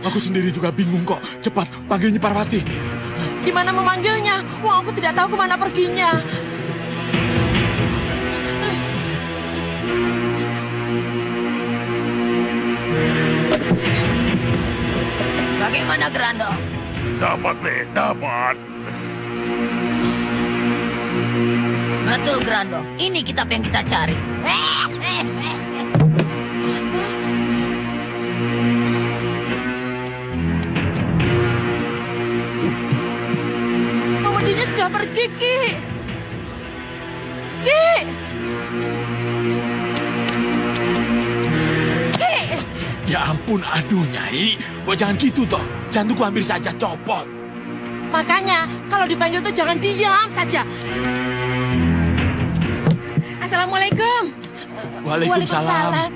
Aku sendiri juga bingung kok. Cepat, panggil Nyi Parwati. Gimana memanggilnya? Wah, aku tidak tahu kemana perginya. Bagaimana, Grandong? Dapat, nih, dapat. Betul, Grandong. Ini kitab yang kita cari. Mamadinya sudah pergi, Ki. Ki! Ki! Ya ampun, aduh Nyai. Kok jangan gitu toh. Jantungku hampir saja copot. Makanya, kalau dipanggil tuh jangan diam saja. Assalamualaikum. Waalaikumsalam.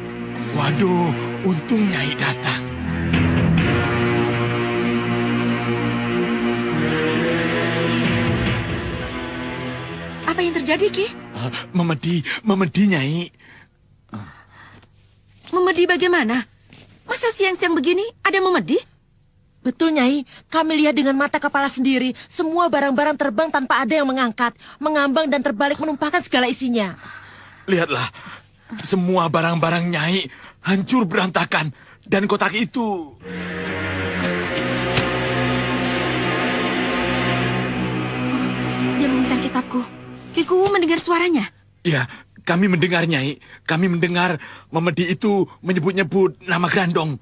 Waduh, untung Nyai datang. Apa yang terjadi, Ki? Memedi Nyai. Memedi bagaimana? Masa siang-siang begini ada memedi? Betul, Nyai. Kami lihat dengan mata kepala sendiri. Semua barang-barang terbang tanpa ada yang mengangkat. Mengambang dan terbalik menumpahkan segala isinya. Lihatlah, semua barang-barang Nyai hancur berantakan. Dan kotak itu... Dia mengincar kitabku. Kikuwu mendengar suaranya. Ya, kami mendengar, Nyai. Kami mendengar memedi itu menyebut-nyebut nama Grandong.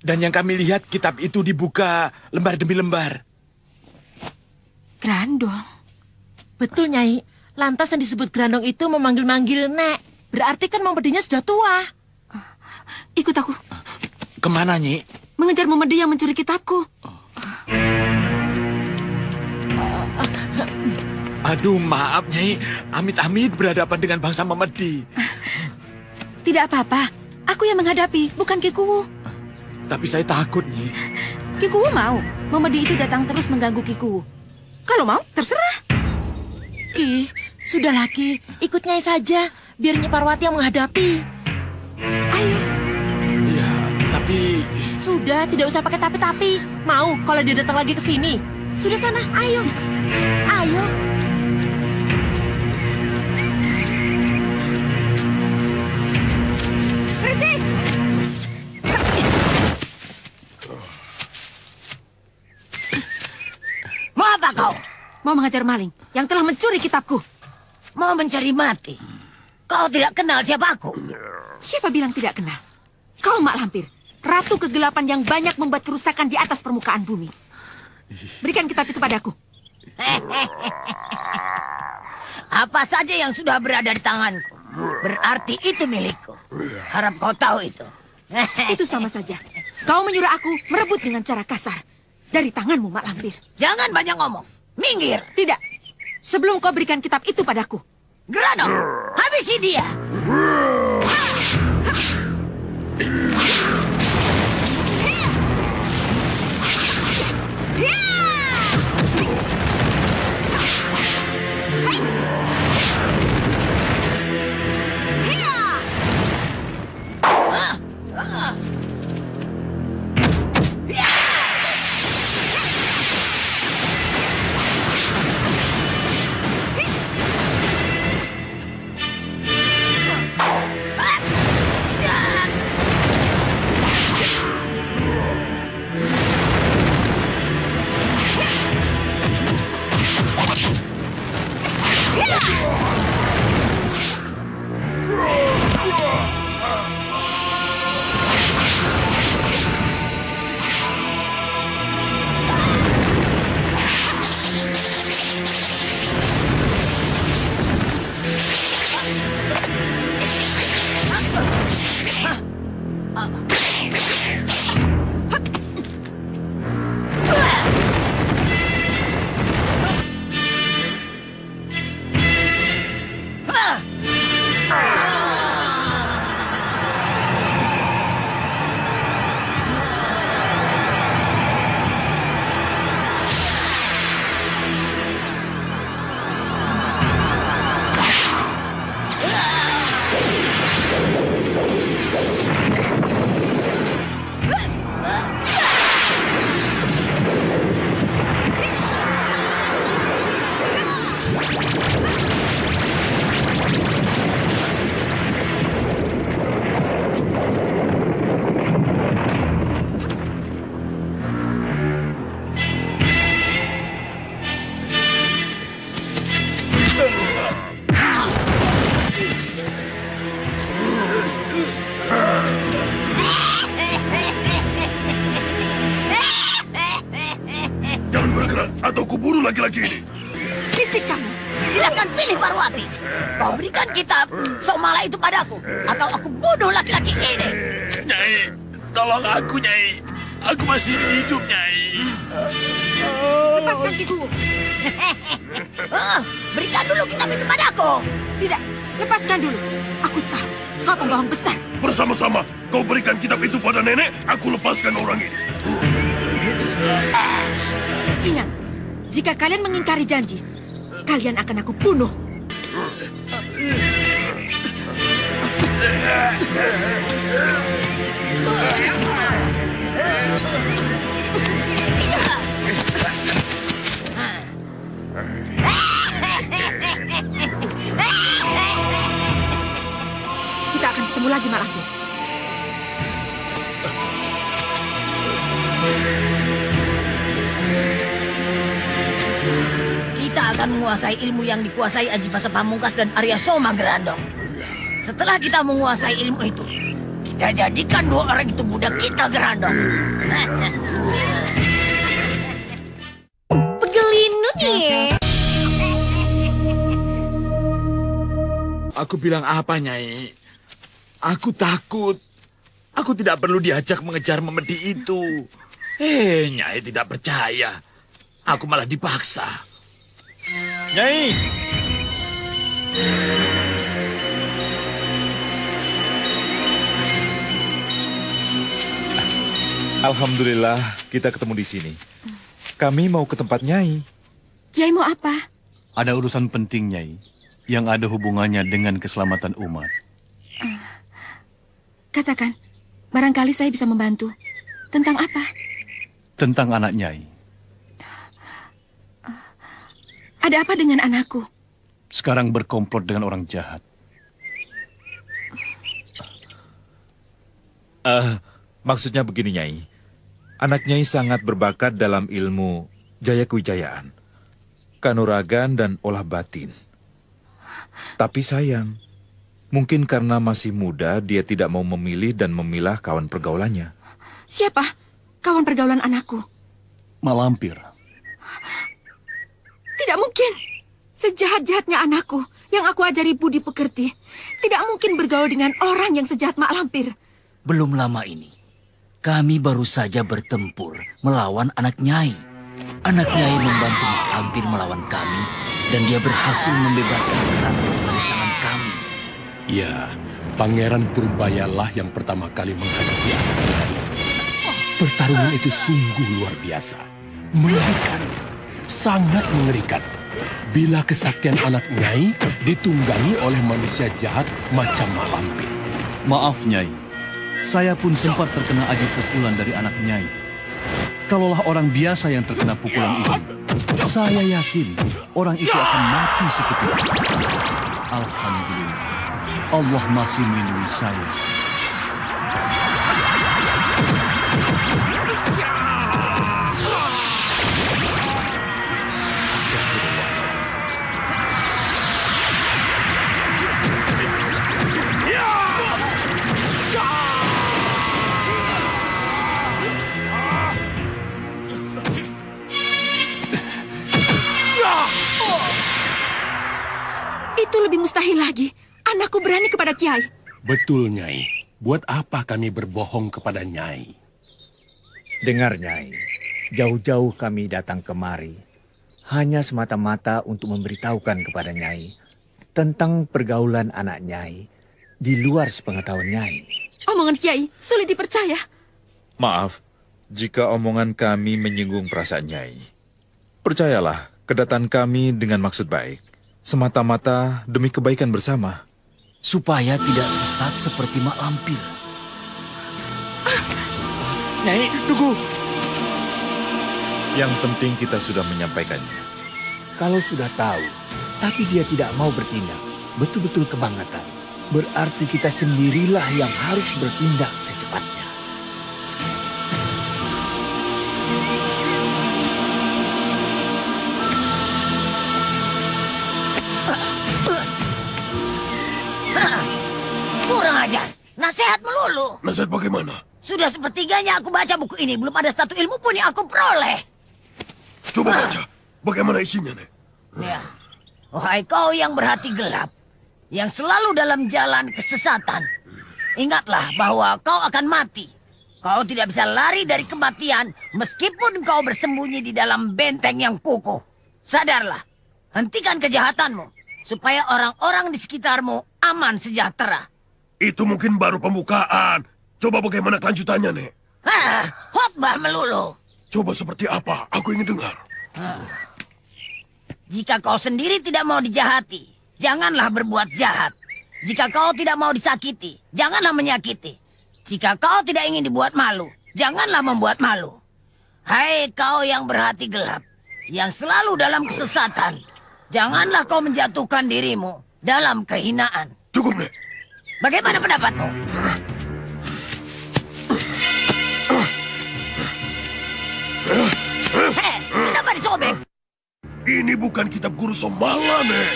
Dan yang kami lihat, kitab itu dibuka lembar demi lembar. Grandong? Betul, Nyai. Lantas yang disebut Grandong itu memanggil-manggil Nek. Berarti kan memedinya sudah tua. Ikut aku. Kemana, Nyi? Mengejar memedi yang mencuri kitabku. Aduh, maaf, Nyai. Amit-amit berhadapan dengan bangsa Memedi. Tidak apa-apa. Aku yang menghadapi, bukan Ki Kuwu. Tapi saya takut, Nyai. Ki Kuwu mau. Memedi itu datang terus mengganggu Ki Kuwu. Kalau mau, terserah. Ki, sudahlah Ki. Ikut Nyai saja. Biar Nyi Parwati yang menghadapi. Ayo. Ya, tapi... Sudah, tidak usah pakai tapi-tapi. Mau kalau dia datang lagi ke sini. Sudah sana, ayo. Ayo. Berhenti. Mau apa kau? Mau mengajar maling yang telah mencuri kitabku. Mau mencari mati? Kau tidak kenal siapa aku? Siapa bilang tidak kenal? Kau Mak Lampir, ratu kegelapan yang banyak membuat kerusakan di atas permukaan bumi. Berikan kitab itu padaku. Apa saja yang sudah berada di tanganku, berarti itu milikku. Harap kau tahu itu. Itu sama saja. Kau menyuruh aku merebut dengan cara kasar. Dari tanganmu, Mak Lampir. Jangan banyak ngomong. Minggir. Tidak. Sebelum kau berikan kitab itu padaku. Grano, habisi dia. Jangan bergerak atau kuburu laki-laki ini. Licik kamu. Silakan pilih Parwati. Kau berikan kitab Somala itu padaku, atau aku bunuh laki-laki ini. Nyai, tolong aku, Nyai. Aku masih hidup, Nyai. Lepaskan Ki Kuwu. Berikan dulu kitab itu padaku. Tidak, lepaskan dulu. Aku tahu kau pembohong besar. Bersama-sama, kau berikan kitab itu pada nenek, aku lepaskan orang ini. Ingat, jika kalian mengingkari janji, kalian akan aku bunuh. Kita akan ketemu lagi, Mak Lampir. Kita akan menguasai ilmu yang dikuasai Ajibasa Pamungkas dan Arya Soma Grandong. Setelah kita menguasai ilmu itu, kita jadikan dua orang itu budak kita, Grandong. Pegelinu nih. Aku bilang apa, Nyai? Aku takut. Aku tidak perlu diajak mengejar Memedi itu. Nyai tidak percaya. Aku malah dipaksa. Nyai! Alhamdulillah kita ketemu di sini. Kami mau ke tempat Nyai. Kiai mau apa? Ada urusan penting, Nyai, yang ada hubungannya dengan keselamatan umat. Katakan, barangkali saya bisa membantu. Tentang apa? Tentang anak Nyai. Ada apa dengan anakku? Sekarang berkomplot dengan orang jahat. Maksudnya begini, Nyai. Anak Nyai sangat berbakat dalam ilmu jaya kewijayaan, kanuragan dan olah batin. Tapi sayang, mungkin karena masih muda, dia tidak mau memilih dan memilah kawan pergaulannya. Siapa kawan pergaulan anakku? Mak Lampir. Tidak mungkin. Sejahat-jahatnya anakku yang aku ajari budi pekerti, tidak mungkin bergaul dengan orang yang sejahat Mak Lampir. Belum lama ini, kami baru saja bertempur melawan anak Nyai. Anak Nyai membantu Mak Lampir melawan kami, dan dia berhasil membebaskan Grandong dari tangan kami. Ya, Pangeran Purbayalah yang pertama kali menghadapi anak Nyai. Pertarungan itu sungguh luar biasa. Mengerikan, sangat mengerikan. Bila kesaktian anak Nyai ditunggangi oleh manusia jahat macam Mak Lampir. Maaf, Nyai. Saya pun sempat terkena aji pukulan dari anak Nyai. Kalaulah orang biasa yang terkena pukulan itu, saya yakin orang itu akan mati seketika. Alhamdulillah, Allah masih melindungi saya. Itu lebih mustahil lagi. Anakku berani kepada Kiai. Betul, Nyai. Buat apa kami berbohong kepada Nyai? Dengar, Nyai. Jauh-jauh kami datang kemari. Hanya semata-mata untuk memberitahukan kepada Nyai tentang pergaulan anak Nyai di luar sepengetahuan Nyai. Omongan Kiai sulit dipercaya. Maaf, jika omongan kami menyinggung perasaan Nyai. Percayalah, kedatangan kami dengan maksud baik. Semata-mata demi kebaikan bersama. Supaya tidak sesat seperti Mak Lampir. Nyai, tunggu. Yang penting kita sudah menyampaikannya. Kalau sudah tahu, tapi dia tidak mau bertindak, betul-betul kebangetan. Berarti kita sendirilah yang harus bertindak secepatnya. Kurang ajar. Nasihat melulu. Nasihat bagaimana? Sudah sepertiganya aku baca buku ini. Belum ada satu ilmu pun yang aku peroleh. Coba baca. Bagaimana isinya, Nek? Ya. Wahai kau yang berhati gelap. Yang selalu dalam jalan kesesatan. Ingatlah bahwa kau akan mati. Kau tidak bisa lari dari kematian meskipun kau bersembunyi di dalam benteng yang kukuh. Sadarlah. Hentikan kejahatanmu. Supaya orang-orang di sekitarmu aman sejahtera. Itu mungkin baru pembukaan. Coba bagaimana kelanjutannya, Nek? Khotbah melulu. Coba seperti apa? Aku ingin dengar. Jika kau sendiri tidak mau dijahati, janganlah berbuat jahat. Jika kau tidak mau disakiti, janganlah menyakiti. Jika kau tidak ingin dibuat malu, janganlah membuat malu. Hai kau yang berhati gelap, yang selalu dalam kesesatan, janganlah kau menjatuhkan dirimu dalam kehinaan. Cukup, Nek. Bagaimana pendapatmu? Hei, kenapa disobek? Ini bukan kitab guru Somala, Nek.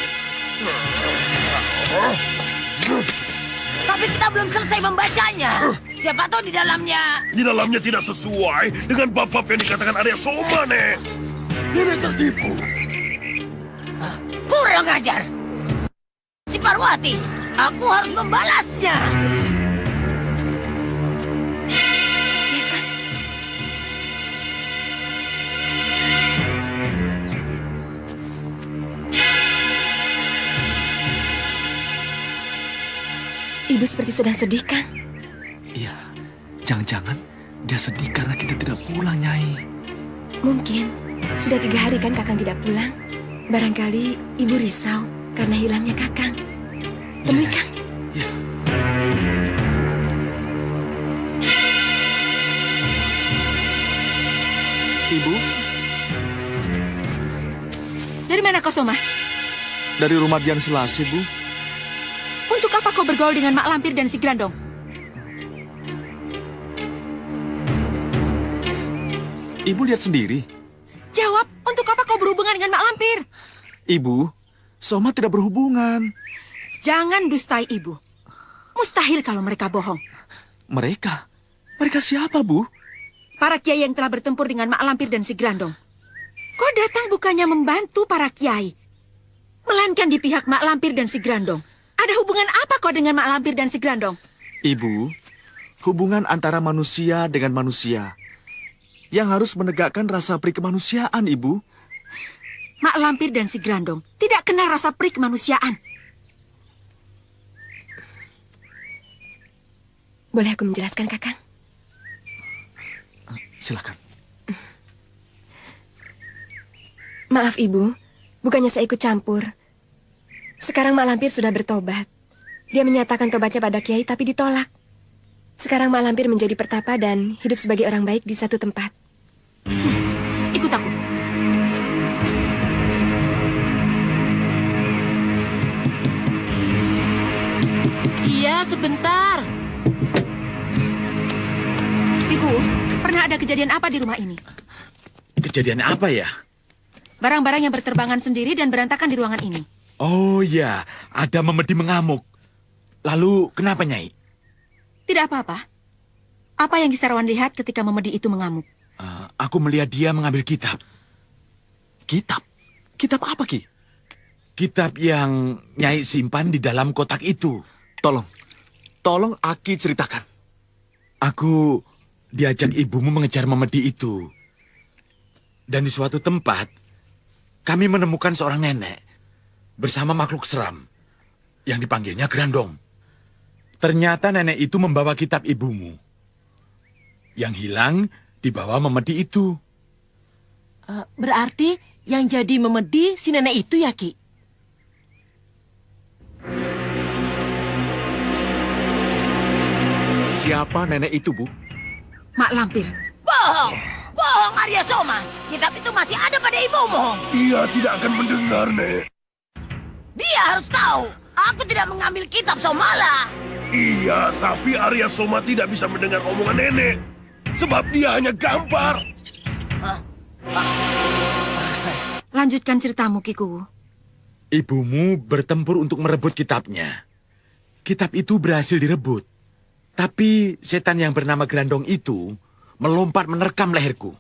Tapi kita belum selesai membacanya. Siapa tahu di dalamnya... Di dalamnya tidak sesuai dengan bab-bab yang dikatakan Arya Soma, Nek. Nenek tertipu. Kurang ajar. Si Parwati, aku harus membalasnya. Ibu seperti sedang sedih, Kang. Iya, jangan-jangan dia sedih karena kita tidak pulang, Nyai. Mungkin. Sudah 3 hari kan Kakang tidak pulang. Barangkali Ibu risau karena hilangnya Kakang. Temui, Iya, Kang. Iya. Ibu, Dari mana kau, Soma? dari rumah Dian Selasi, Bu. Untuk apa kau bergaul dengan Mak Lampir dan si Grandong? Ibu lihat sendiri. Jawab, untuk apa kau berhubungan dengan Mak Lampir? Ibu, Soma tidak berhubungan. Jangan dustai ibu. Mustahil kalau mereka bohong. Mereka? Mereka siapa, Bu? Para kiai yang telah bertempur dengan Mak Lampir dan si Grandong. Kau datang bukannya membantu para kiai, melainkan di pihak Mak Lampir dan si Grandong. Ada hubungan apa kau dengan Mak Lampir dan si Grandong? Ibu, hubungan antara manusia dengan manusia yang harus menegakkan rasa pri kemanusiaan, Ibu. Mak Lampir dan si Grandong tidak kenal rasa pri kemanusiaan. Boleh aku menjelaskan, Kakang? Silakan. Maaf, Ibu. Bukannya saya ikut campur. Sekarang Mak Lampir sudah bertobat. Dia menyatakan tobatnya pada kiai tapi ditolak. Sekarang Mak Lampir menjadi pertapa dan hidup sebagai orang baik di satu tempat. Ikut aku. Iya, sebentar. Kiku, pernah ada kejadian apa di rumah ini? Kejadian apa ya? Barang-barang yang berterbangan sendiri dan berantakan di ruangan ini. Oh ya, ada Memedi mengamuk. Lalu kenapa, Nyai? Tidak apa-apa. Apa yang Kisarawan lihat ketika Memedi itu mengamuk? Aku melihat dia mengambil kitab. Kitab? Kitab apa, Ki? Kitab yang Nyai simpan di dalam kotak itu. Tolong Aki ceritakan. Aku diajak ibumu mengejar Memedi itu. Dan di suatu tempat, kami menemukan seorang nenek bersama makhluk seram yang dipanggilnya Grandong. Ternyata nenek itu membawa kitab ibumu. Yang hilang dibawa Memedi itu. Berarti yang jadi Memedi si nenek itu ya, Ki? Siapa nenek itu, Bu? Mak Lampir. Bohong! Bohong, Arya Soma. Kitab itu masih ada pada ibumu. Dia tidak akan mendengar, Nek. Dia harus tahu. Aku tidak mengambil kitab Somala. Iya, tapi Arya Soma tidak bisa mendengar omongan nenek. Sebab dia hanya gambar. Lanjutkan ceritamu, Kiku. Ibumu bertempur untuk merebut kitabnya. Kitab itu berhasil direbut. Tapi setan yang bernama Grandong itu melompat menerkam leherku.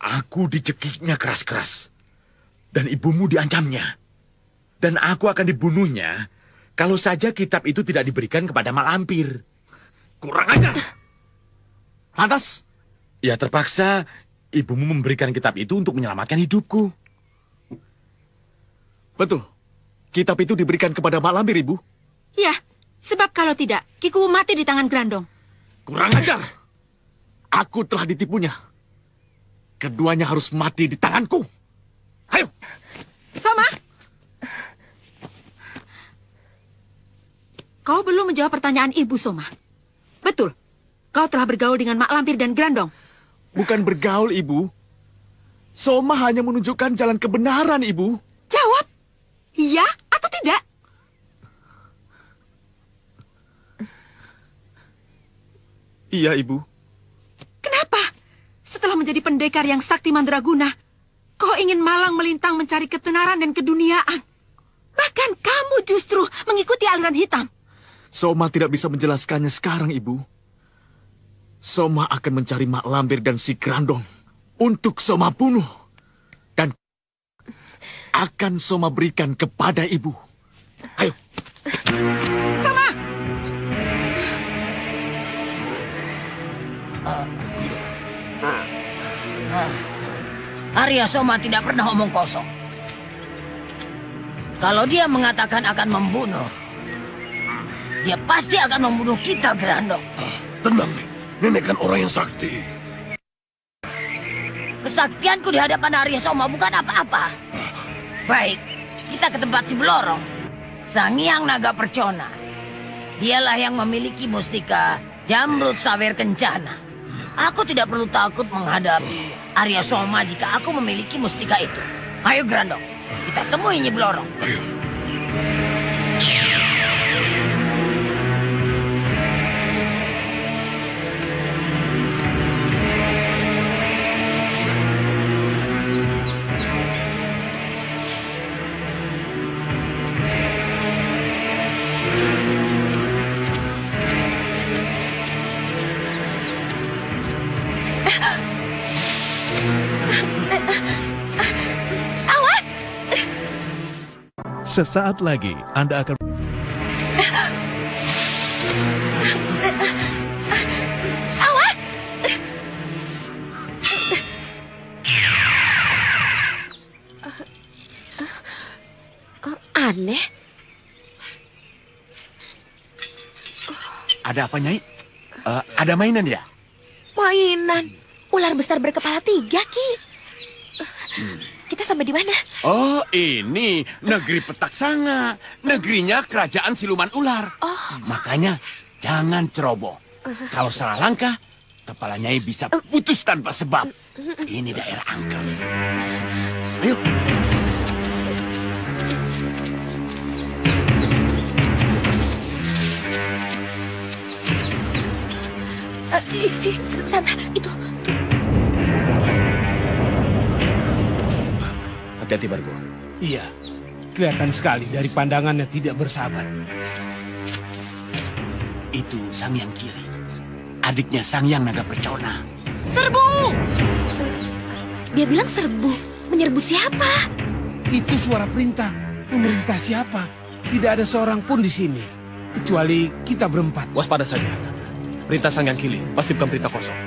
Aku dicekiknya keras-keras. Dan ibumu diancamnya. Dan aku akan dibunuhnya kalau saja kitab itu tidak diberikan kepada Mak Lampir. Kurang ajar. Lantas? Ya terpaksa ibumu memberikan kitab itu untuk menyelamatkan hidupku. Betul. Kitab itu diberikan kepada Mak Lampir, Ibu. Ya, sebab kalau tidak, Kiku mati di tangan Grandong. Kurang ajar. Aku telah ditipunya. Keduanya harus mati di tanganku. Ayo. Soma! Kau belum menjawab pertanyaan Ibu, Soma. Betul, kau telah bergaul dengan Mak Lampir dan Grandong. Bukan bergaul, Ibu. Soma hanya menunjukkan jalan kebenaran, Ibu. Jawab, iya atau tidak? Iya, Ibu. Kenapa? Setelah menjadi pendekar yang sakti mandraguna, kau ingin malang melintang mencari ketenaran dan keduniaan. Bahkan kamu justru mengikuti aliran hitam. Soma tidak bisa menjelaskannya sekarang, Ibu. Soma akan mencari Mak Lampir dan si Grandong untuk Soma bunuh. Dan akan Soma berikan kepada Ibu. Ayo. Soma! Arya Soma tidak pernah omong kosong. Kalau dia mengatakan akan membunuh, dia pasti akan membunuh kita, Grandong. Tenang, Nek. Nenek kan orang yang sakti. Kesaktianku di hadapan Arya Soma bukan apa-apa. Baik, kita ke tempat si Blorong. Sang Hyang Naga Percona. Dialah yang memiliki mustika Jamrut Sawer Kencana. Aku tidak perlu takut menghadapi Arya Soma jika aku memiliki mustika itu. Ayo Grandong, kita temui Nyi Blorong. Ayo. Sesaat lagi Anda akan... Awas! Aneh. Ada apa, Nyai? Ada mainan ya? Mainan. Ular besar berkepala 3, Ki. Kita sampai di mana? Oh, ini negeri Petak Sanga. Negerinya kerajaan siluman ular. Makanya jangan ceroboh. Kalau salah langkah, kepala Nyai bisa putus tanpa sebab. Ini daerah angker. Ayo. Santa, itu. Hati-hati, Bargo. Iya, kelihatan sekali dari pandangannya tidak bersahabat. Itu Sang Hyang Kili. Adiknya Sang Hyang Naga Percona. Serbu! Dia bilang serbu. Menyerbu siapa? Itu suara perintah. Memerintah siapa? Tidak ada seorang pun di sini. Kecuali kita berempat. Waspada saja. Perintah Sang Hyang Kili pasti bukan perintah kosong.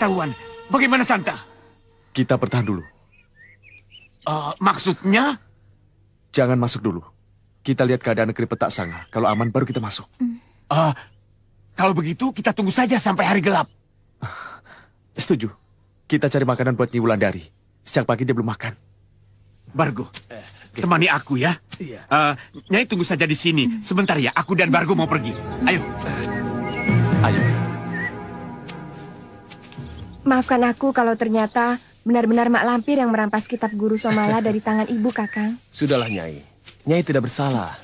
ketahuan. Bagaimana Santa? Kita bertahan dulu. Maksudnya? Jangan masuk dulu. Kita lihat keadaan negeri Petak Sanga. Kalau aman baru kita masuk. Kalau begitu kita tunggu saja sampai hari gelap. Setuju. Kita cari makanan buat Nyi Wulandari. Sejak pagi dia belum makan. Bargo, temani aku ya. Nyai tunggu saja di sini. Sebentar ya, aku dan Bargo mau pergi. Ayo. Ayo. Maafkan aku kalau ternyata benar-benar Mak Lampir yang merampas kitab Guru Somala dari tangan ibu, Kakang. Sudahlah, Nyai. Nyai tidak bersalah.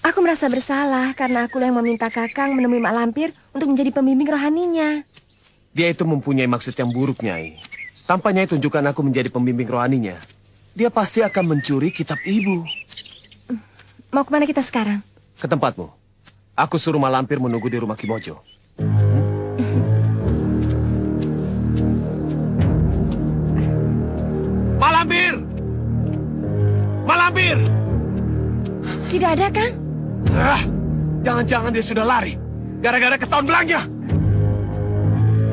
Aku merasa bersalah karena akulah yang meminta Kakang menemui Mak Lampir untuk menjadi pembimbing rohaninya. Dia itu mempunyai maksud yang buruk, Nyai. Tanpa Nyai tunjukkan aku menjadi pembimbing rohaninya, dia pasti akan mencuri kitab ibu. Mau kemana kita sekarang? Ke tempatmu. Aku suruh Mak Lampir menunggu di rumah Kimojo. Mak Lampir! Mak Lampir! Tidak ada, Kang. Jangan-jangan dia sudah lari. Gara-gara ketahuan belangnya.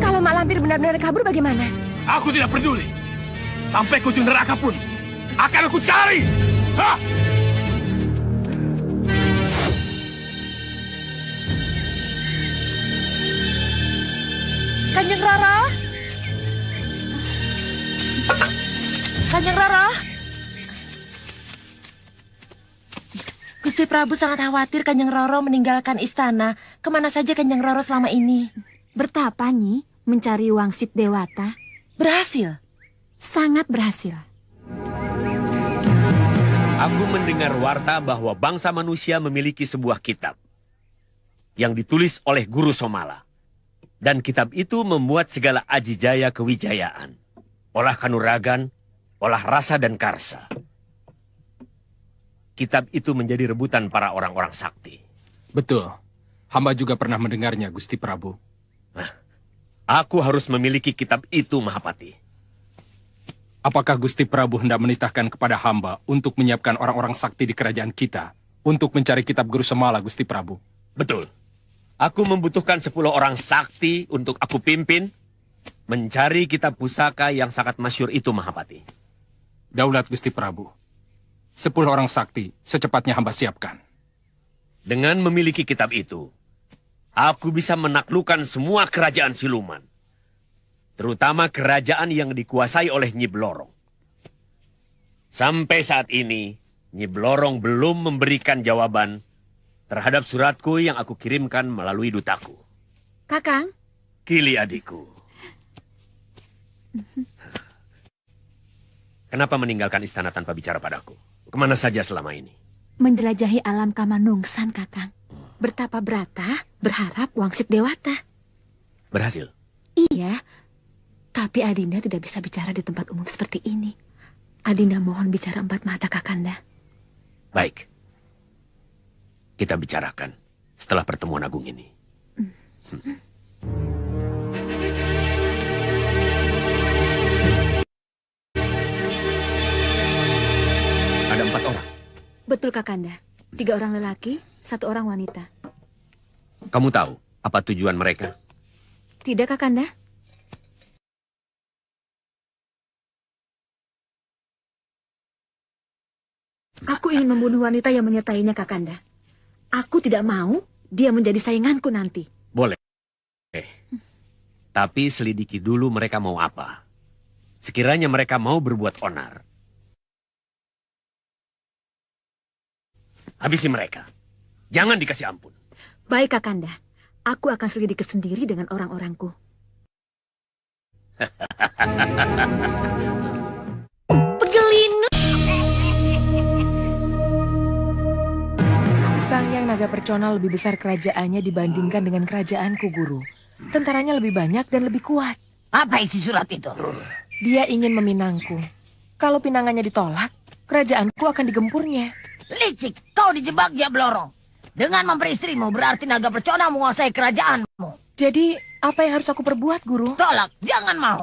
Kalau Mak Lampir benar-benar kabur bagaimana? Aku tidak peduli. Sampai ke ujung neraka pun akan aku cari. Hah! Kanjeng Roro? Kanjeng Roro? Gusti Prabu sangat khawatir Kanjeng Roro meninggalkan istana. Kemana saja Kanjeng Roro selama ini? Bertapa, Nyi, mencari Wangsit Dewata. Berhasil? Sangat berhasil. Aku mendengar warta bahwa bangsa manusia memiliki sebuah kitab yang ditulis oleh Guru Somala. Dan kitab itu memuat segala ajijaya kewijayaan, olah kanuragan, olah rasa dan karsa. Kitab itu menjadi rebutan para orang-orang sakti. Betul. Hamba juga pernah mendengarnya, Gusti Prabu. Nah, aku harus memiliki kitab itu, Mahapati. Apakah Gusti Prabu hendak menitahkan kepada hamba untuk menyiapkan orang-orang sakti di kerajaan kita untuk mencari kitab Guru Somala, Gusti Prabu? Betul. Aku membutuhkan 10 orang sakti untuk aku pimpin mencari kitab pusaka yang sangat masyhur itu, Mahapati. Daulat Gusti Prabu. 10 orang sakti secepatnya hamba siapkan. Dengan memiliki kitab itu, aku bisa menaklukkan semua kerajaan siluman. Terutama kerajaan yang dikuasai oleh Nyi Blorong. Sampai saat ini, Nyi Blorong belum memberikan jawaban terhadap suratku yang aku kirimkan melalui dutaku. Kakang? Kili adikku. Kenapa meninggalkan istana tanpa bicara padaku? Kemana saja selama ini? Menjelajahi alam Kamanungsan, Kakang. Bertapa Brata berharap Wangsit Dewata. Berhasil? Iya, tapi Adinda tidak bisa bicara di tempat umum seperti ini. Adinda mohon bicara empat mata, Kakanda. Baik. Kita bicarakan setelah pertemuan agung ini. Ada 4 orang. Betul, Kakanda. 3 orang lelaki, 1 orang wanita. Kamu tahu apa tujuan mereka? Tidak, Kakanda. Aku ingin membunuh wanita yang menyertainya, Kakanda. Aku tidak mau dia menjadi sainganku nanti. Boleh. Tapi selidiki dulu mereka mau apa. Sekiranya mereka mau berbuat onar, habisi mereka. Jangan dikasih ampun. Baik, Kakanda. Aku akan selidiki sendiri dengan orang-orangku. Pegelinu. Sang Hyang Naga Percona lebih besar kerajaannya dibandingkan dengan kerajaanku, Guru. Tentaranya lebih banyak dan lebih kuat. Apa isi surat itu? Dia ingin meminangku. Kalau pinangannya ditolak, kerajaanku akan digempurnya. Licik, kau dijebak ya Blorong. Dengan memperi istrimu berarti Naga Percona menguasai kerajaanmu. Jadi, apa yang harus aku perbuat, Guru? Tolak, jangan mau.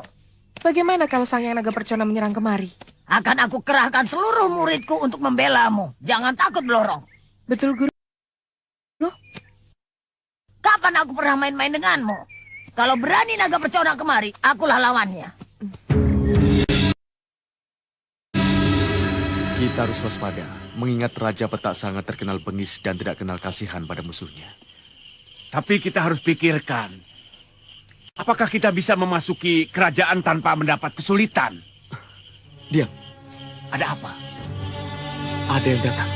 Bagaimana kalau Sang Hyang Naga Percona menyerang kemari? Akan aku kerahkan seluruh muridku untuk membelamu. Jangan takut, Blorong. Betul, Guru. Kapan aku pernah main-main denganmu? Kalau berani naga percona kemari, akulah lawannya. Kita harus waspada, mengingat Raja Petak sangat terkenal bengis dan tidak kenal kasihan pada musuhnya. Tapi kita harus pikirkan, apakah kita bisa memasuki kerajaan tanpa mendapat kesulitan? Diam, Ada apa? ada yang datang.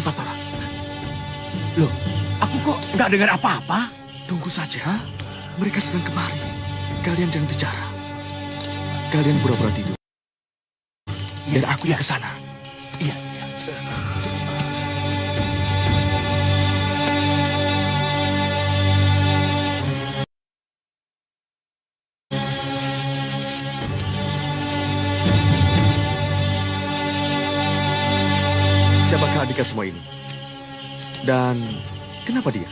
4 orang. Loh, aku kok nggak dengar apa-apa? Tunggu saja, mereka sedang kemari. Kalian jangan bicara. Kalian pura-pura tidur. Dan aku yang ke sana. Iya. Siapakah Andika semua ini? Dan kenapa dia?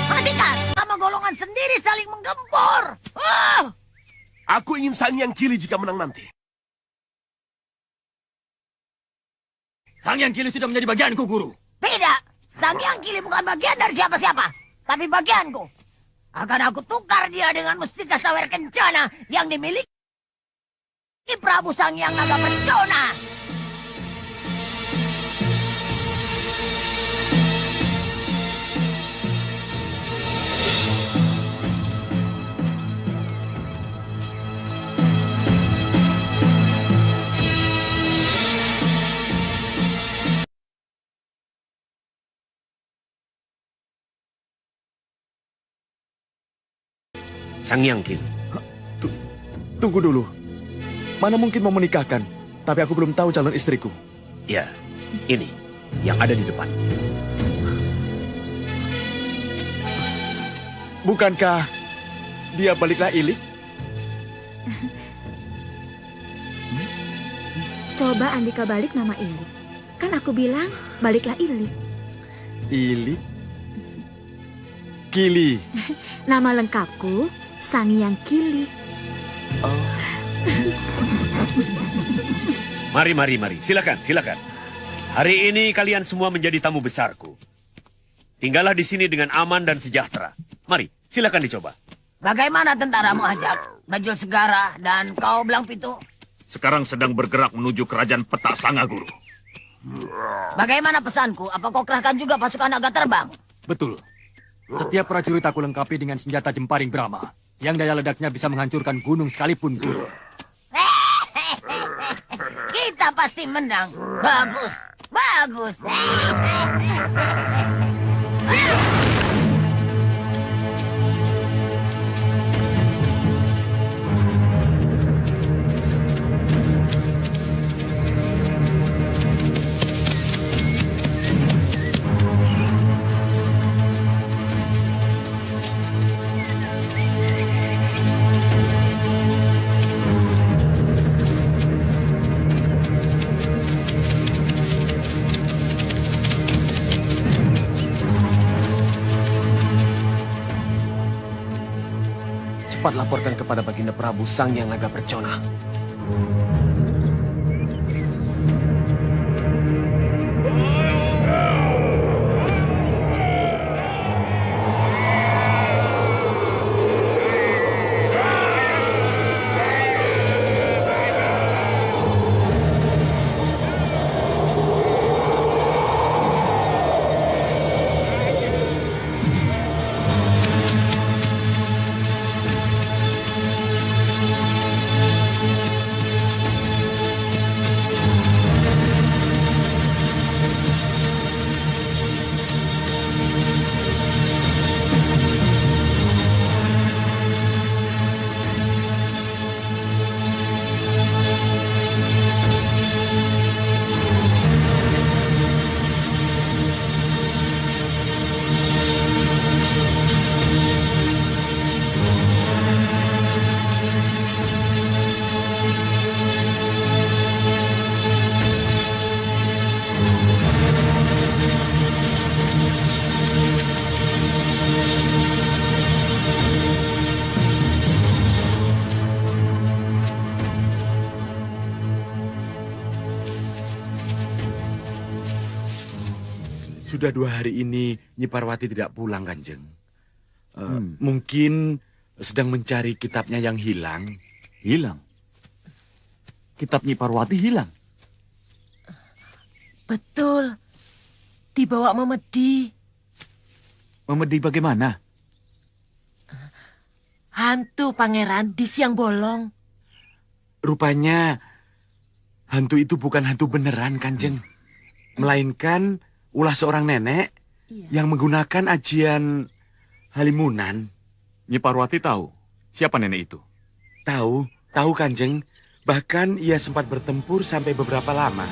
Perhatikan, sama golongan sendiri saling menggempur. Aku ingin Sang Yang Kili jika menang nanti. Sang Yang Kili sudah menjadi bagianku, Guru. Tidak, Sang Yang Kili bukan bagian dari siapa-siapa, tapi bagianku. Akan aku tukar dia dengan mustika sawer kencana yang dimiliki Prabu Sang Yang Naga Percona. Sang Yang Kili. Tunggu dulu. Mana mungkin mau menikahkan, tapi aku belum tahu calon istriku. Ya, ini yang ada di depan. Bukankah dia baliklah Ilik? Coba Andika balik nama Ilik. Kan aku bilang baliklah Ilik. Ilik? Kili. Nama lengkapku Sang Yang Kili. Mari. Silakan. Hari ini kalian semua menjadi tamu besarku. Tinggallah di sini dengan aman dan sejahtera. Mari, silakan dicoba. Bagaimana tentaramu Ajak, Bajul Segara, dan kau Belang Pitu? Sekarang sedang bergerak menuju kerajaan Petak Sanga, Guru. Bagaimana pesanku? Apa kau kerahkan juga pasukan naga terbang? Betul. Setiap prajurit aku lengkapi dengan senjata jemparing Brahma, yang daya ledaknya bisa menghancurkan gunung sekalipun, Guru. Kita pasti menang. Bagus. Cepat laporkan kepada Baginda Prabu Sang Yang Naga Percona. Sudah 2 hari ini Nyi Parwati tidak pulang, Kanjeng. Mungkin sedang mencari kitabnya yang hilang. Hilang? Kitab Nyi Parwati hilang? Betul. Dibawa Memedi. Memedi bagaimana? Hantu, Pangeran, di siang bolong. Rupanya hantu itu bukan hantu beneran, Kanjeng. Melainkan ulah seorang nenek yang menggunakan ajian halimunan. Nyi Parwati tahu siapa nenek itu? Tahu Kanjeng. Bahkan ia sempat bertempur sampai beberapa lama.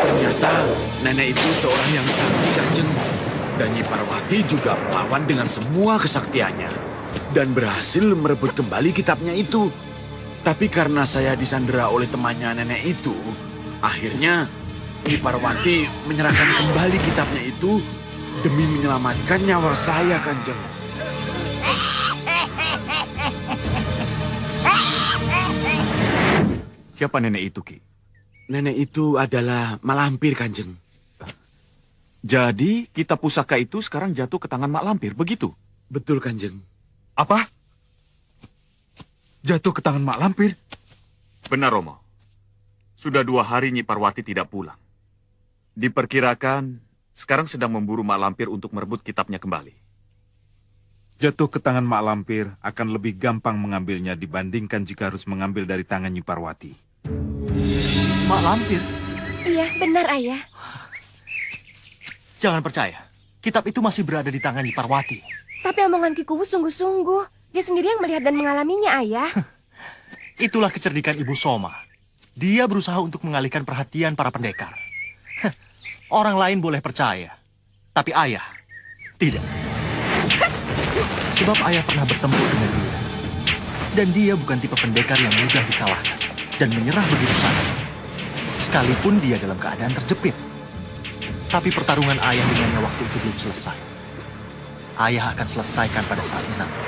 Ternyata nenek itu seorang yang sakti, Kanjeng. Dan Nyi Parwati juga melawan dengan semua kesaktiannya. Dan berhasil merebut kembali kitabnya itu. Tapi karena saya disandera oleh temannya nenek itu, akhirnya Nyi Parwati menyerahkan kembali kitabnya itu demi menyelamatkan nyawa saya, Kanjeng. Siapa nenek itu, Ki? Nenek itu adalah Malampir, Kanjeng. Jadi kitab pusaka itu sekarang jatuh ke tangan Mak Lampir, begitu? Betul, Kanjeng. Apa? Jatuh ke tangan Mak Lampir? Benar, Romo. Sudah 2 hari Nyi Parwati tidak pulang. Diperkirakan sekarang sedang memburu Mak Lampir untuk merebut kitabnya kembali. Jatuh ke tangan Mak Lampir akan lebih gampang mengambilnya dibandingkan jika harus mengambil dari tangan Nyi Parwati. Mak Lampir? Iya, benar, Ayah. Jangan percaya. Kitab itu masih berada di tangan Nyi Parwati. Tapi omongan Ki Kuwu sungguh-sungguh. Dia sendiri yang melihat dan mengalaminya, Ayah. Itulah kecerdikan Ibu Soma. Dia berusaha untuk mengalihkan perhatian para pendekar. Orang lain boleh percaya. Tapi Ayah, tidak. Sebab Ayah pernah bertempur dengan dia. Dan dia bukan tipe pendekar yang mudah dikalahkan dan menyerah begitu saja. Sekalipun dia dalam keadaan terjepit. Tapi pertarungan Ayah dengannya waktu itu belum selesai. Ayah akan selesaikan pada saatnya nanti.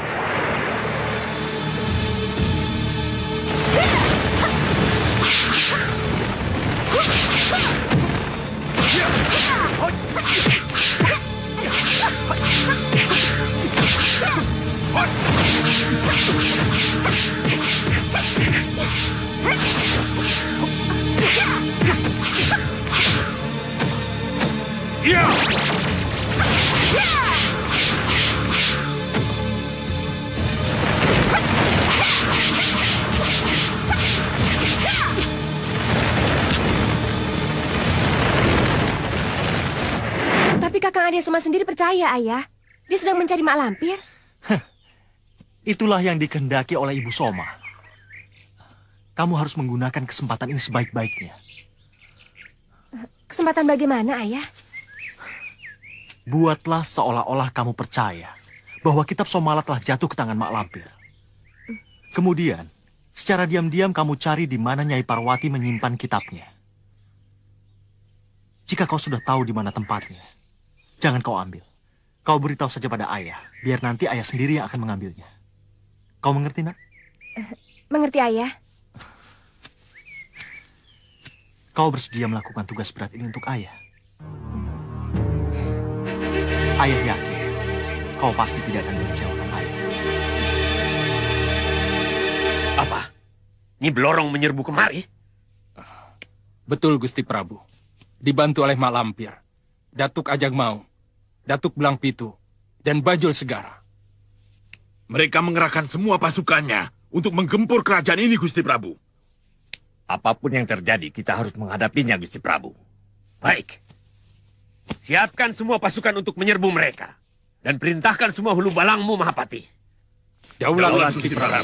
Tapi Kakang Arya Soma sendiri percaya, Ayah. Dia sedang mencari Mak Lampir. Itulah yang dikehendaki oleh Ibu Soma. Kamu harus menggunakan kesempatan ini sebaik-baiknya. Kesempatan bagaimana, Ayah? Buatlah seolah-olah kamu percaya bahwa kitab Somala telah jatuh ke tangan Mak Lampir. Kemudian, secara diam-diam kamu cari di mana Nyai Parwati menyimpan kitabnya. Jika kau sudah tahu di mana tempatnya, jangan kau ambil. Kau beritahu saja pada ayah, biar nanti ayah sendiri yang akan mengambilnya. Kau mengerti, Nak? Mengerti, Ayah. Kau bersedia melakukan tugas berat ini untuk ayah. Ayah yakin kau pasti tidak akan mengecewakan ayah. Apa? Nyi Blorong menyerbu kemari? Betul, Gusti Prabu. Dibantu oleh Mak Lampir, Datuk Ajang Mau, Datuk Belang Pitu, dan Bajul Segara. Mereka mengerahkan semua pasukannya untuk menggempur kerajaan ini, Gusti Prabu. Apapun yang terjadi, kita harus menghadapinya, Gusti Prabu. Baik. Siapkan semua pasukan untuk menyerbu mereka. Dan perintahkan semua hulu balangmu, Mahapati. Daulat, Gusti Prabu.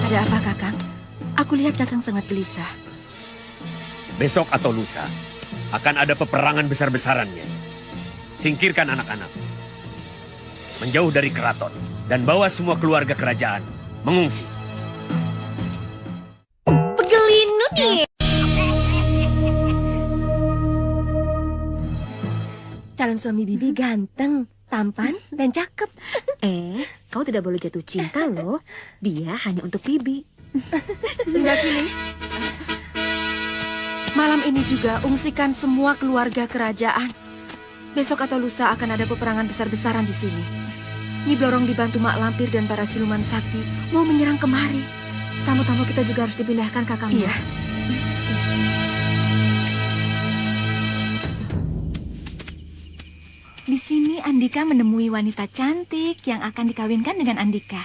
Ada apa, Kakang? Aku lihat Kakang sangat gelisah. Besok atau lusa akan ada peperangan besar-besarannya. Singkirkan anak-anak. Menjauh dari keraton. Dan bawa semua keluarga kerajaan mengungsi. Pegelinu nih. Calon suami Bibi ganteng, tampan, dan cakep. Kau tidak boleh jatuh cinta loh. Dia hanya untuk Bibi. Tidak, Kili. Malam ini juga ungsikan semua keluarga kerajaan. Besok atau lusa akan ada peperangan besar-besaran di sini. Nyi Blorong dibantu Mak Lampir dan para siluman sakti mau menyerang kemari. Tamu-tamu kita juga harus dipindahkan, Kakang. Iya. Di sini Andika menemui wanita cantik yang akan dikawinkan dengan Andika.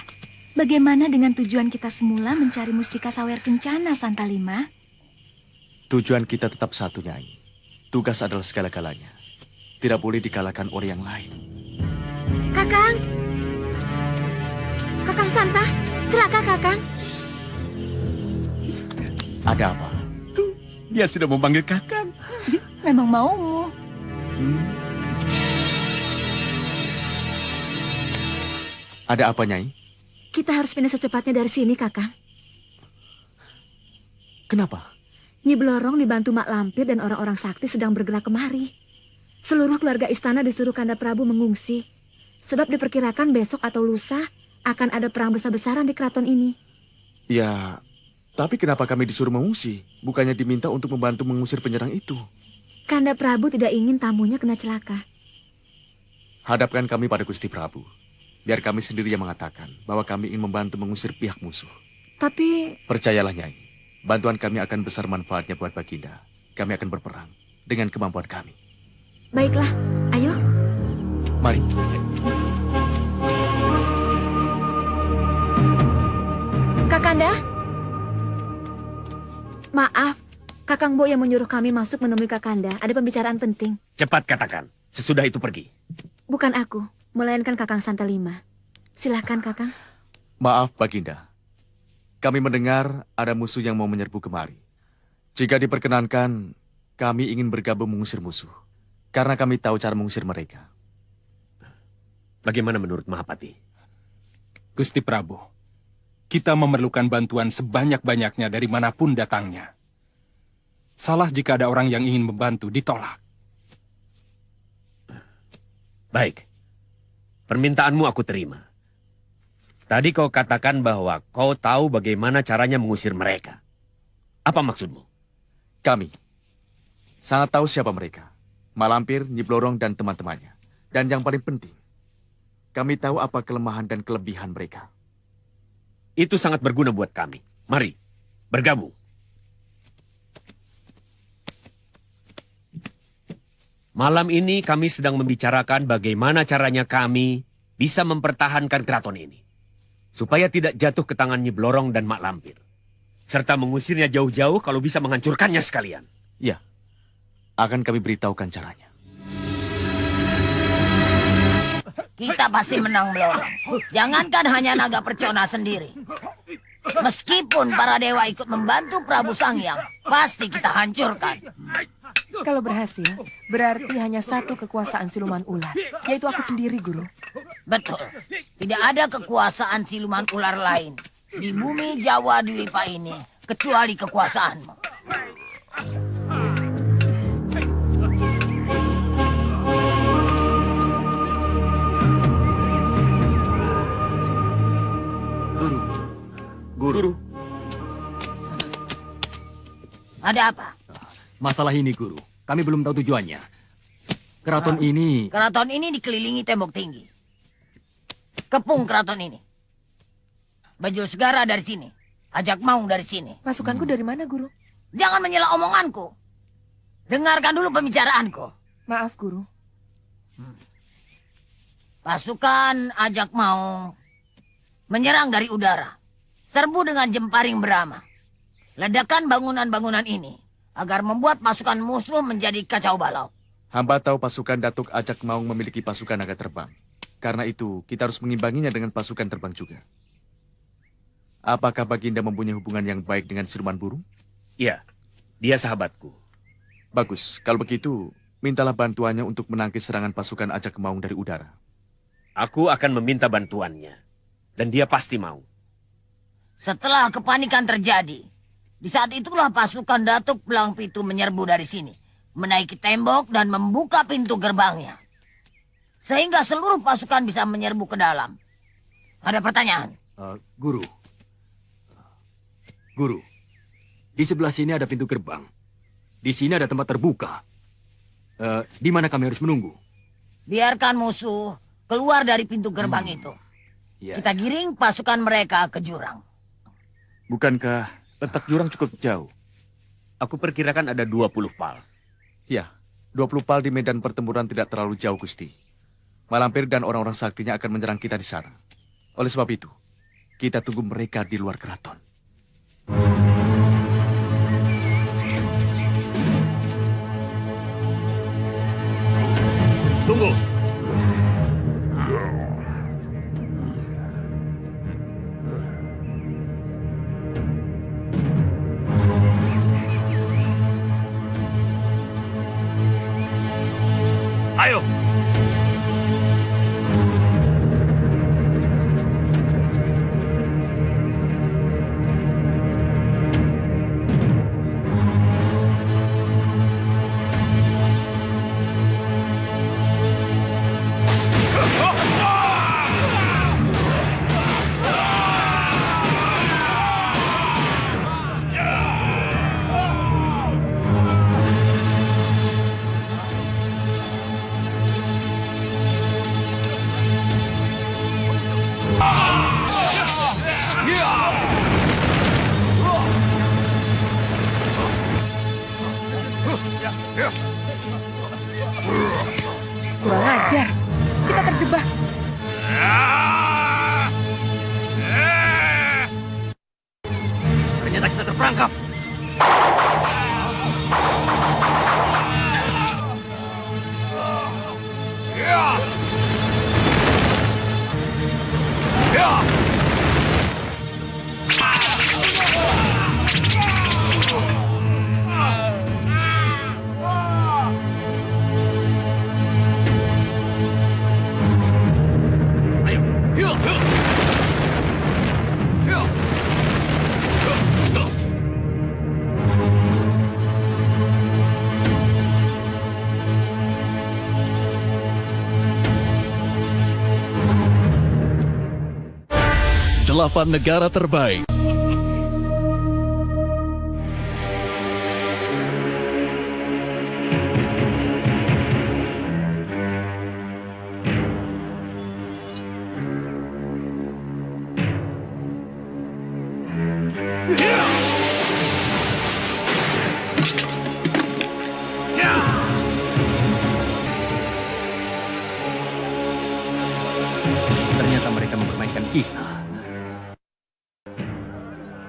Bagaimana dengan tujuan kita semula mencari mustika sawer kencana, Santalima? Tujuan kita tetap satu, Nyai. Tugas adalah segala-galanya. Tidak boleh dikalahkan oleh yang lain. Kakang! Kakang Santa, celaka Kakang. Ada apa? Dia sudah memanggil Kakang. Memang maumu. Ada apa, Nyai? Kita harus pindah secepatnya dari sini, Kakang. Kenapa? Nyi Blorong dibantu Mak Lampir dan orang-orang sakti sedang bergerak kemari. Seluruh keluarga istana disuruh Kanda Prabu mengungsi. Sebab diperkirakan besok atau lusa akan ada perang besar-besaran di keraton ini. Ya, tapi kenapa kami disuruh mengungsi? Bukannya diminta untuk membantu mengusir penyerang itu. Kanda Prabu tidak ingin tamunya kena celaka. Hadapkan kami pada Gusti Prabu. Biar kami sendiri yang mengatakan bahwa kami ingin membantu mengusir pihak musuh. Tapi... Percayalah, Nyai. Bantuan kami akan besar manfaatnya buat Baginda. Kami akan berperang dengan kemampuan kami. Baiklah, ayo. Mari. Kakanda? Maaf, Kakang Bo yang menyuruh kami masuk menemui Kakanda. Ada pembicaraan penting. Cepat katakan, sesudah itu pergi. Bukan aku, melainkan Kakang Santalima. Silahkan, Kakang. Maaf, Baginda. Kami mendengar ada musuh yang mau menyerbu kemari. Jika diperkenankan, kami ingin bergabung mengusir musuh. Karena kami tahu cara mengusir mereka. Bagaimana menurut Mahapati? Gusti Prabu, kita memerlukan bantuan sebanyak-banyaknya dari manapun datangnya. Salah jika ada orang yang ingin membantu ditolak. Baik, permintaanmu aku terima. Tadi kau katakan bahwa kau tahu bagaimana caranya mengusir mereka. Apa maksudmu? Kami sangat tahu siapa mereka. Mak Lampir, Nyi Blorong, dan teman-temannya. Dan yang paling penting, kami tahu apa kelemahan dan kelebihan mereka. Itu sangat berguna buat kami. Mari, bergabung. Malam ini kami sedang membicarakan bagaimana caranya kami bisa mempertahankan keraton ini. Supaya tidak jatuh ke tangan Nyi Blorong dan Mak Lampir. Serta mengusirnya jauh-jauh kalau bisa menghancurkannya sekalian. Ya, akan kami beritahukan caranya. Kita pasti menang, Blorong. Jangankan hanya naga percona sendiri. Meskipun para dewa ikut membantu Prabu Sangyang, pasti kita hancurkan. Kalau berhasil, berarti hanya satu kekuasaan siluman ular, yaitu aku sendiri, Guru. Betul. Tidak ada kekuasaan siluman ular lain di bumi Jawa Dwipa ini, kecuali kekuasaanmu. Guru. Ada apa? Masalah ini, Guru. Kami belum tahu tujuannya. Keraton ini... Keraton ini dikelilingi tembok tinggi. Kepung keraton ini. Baju segara dari sini. Ajak Maung dari sini. Pasukanku dari mana, Guru? Jangan menyela omonganku. Dengarkan dulu pembicaraanku. Maaf, Guru. Pasukan Ajak Maung menyerang dari udara. Serbu dengan jemparing berama. Ledakan bangunan-bangunan ini agar membuat pasukan musuh menjadi kacau balau. Hamba tahu pasukan Datuk Ajak Maung memiliki pasukan naga terbang. Karena itu, kita harus mengimbanginya dengan pasukan terbang juga. Apakah Baginda mempunyai hubungan yang baik dengan siluman burung? Iya, dia sahabatku. Bagus, kalau begitu, mintalah bantuannya untuk menangkis serangan pasukan Ajak Maung dari udara. Aku akan meminta bantuannya, dan dia pasti mau. Setelah kepanikan terjadi, di saat itulah pasukan Datuk Belang Pitu menyerbu dari sini, menaiki tembok dan membuka pintu gerbangnya. Sehingga seluruh pasukan bisa menyerbu ke dalam. Ada pertanyaan? Guru, di sebelah sini ada pintu gerbang. Di sini ada tempat terbuka. Di mana kami harus menunggu? Biarkan musuh keluar dari pintu gerbang itu. Ya. Kita giring pasukan mereka ke jurang. Bukankah letak jurang cukup jauh? Aku perkirakan ada 20 pal. Ya, 20 pal di medan pertempuran tidak terlalu jauh, Gusti. Malampir dan orang-orang saktinya akan menyerang kita di sana. Oleh sebab itu, kita tunggu mereka di luar keraton. Tunggu. Ayo. Kurang ajar. Kita terjebak. Ternyata kita terperangkap. Delapan negara terbaik. Ternyata mereka mempermainkan kita.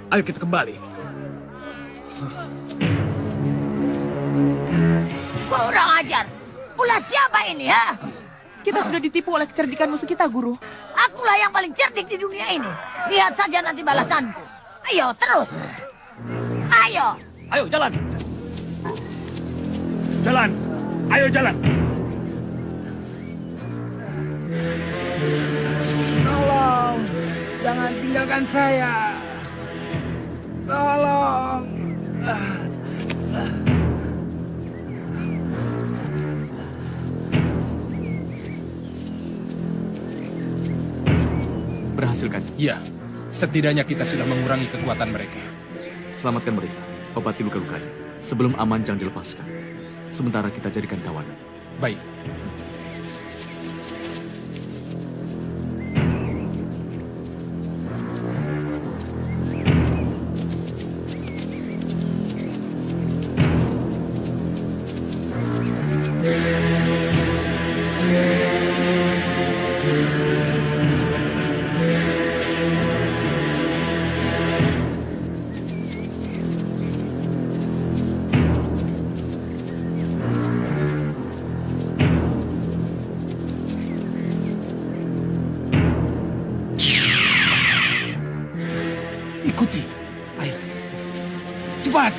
Ayo kita kembali. Kurang ajar. Ulah siapa ini, ha? Kita sudah ditipu oleh kecerdikan musuh kita, Guru. Akulah yang paling cerdik di dunia ini. Lihat saja nanti balasanku. Ayo, terus. Ayo. Ayo, jalan. Jalan. Ayo jalan. Tolong, jangan tinggalkan saya. Tolong. Berhasil kan? Ya, setidaknya kita sudah mengurangi kekuatan mereka. Selamatkan mereka. Obati luka-lukanya. Sebelum aman jangan dilepaskan. Sementara kita jadikan tawanan. Baik. Ikuti. Ayo. Cepat.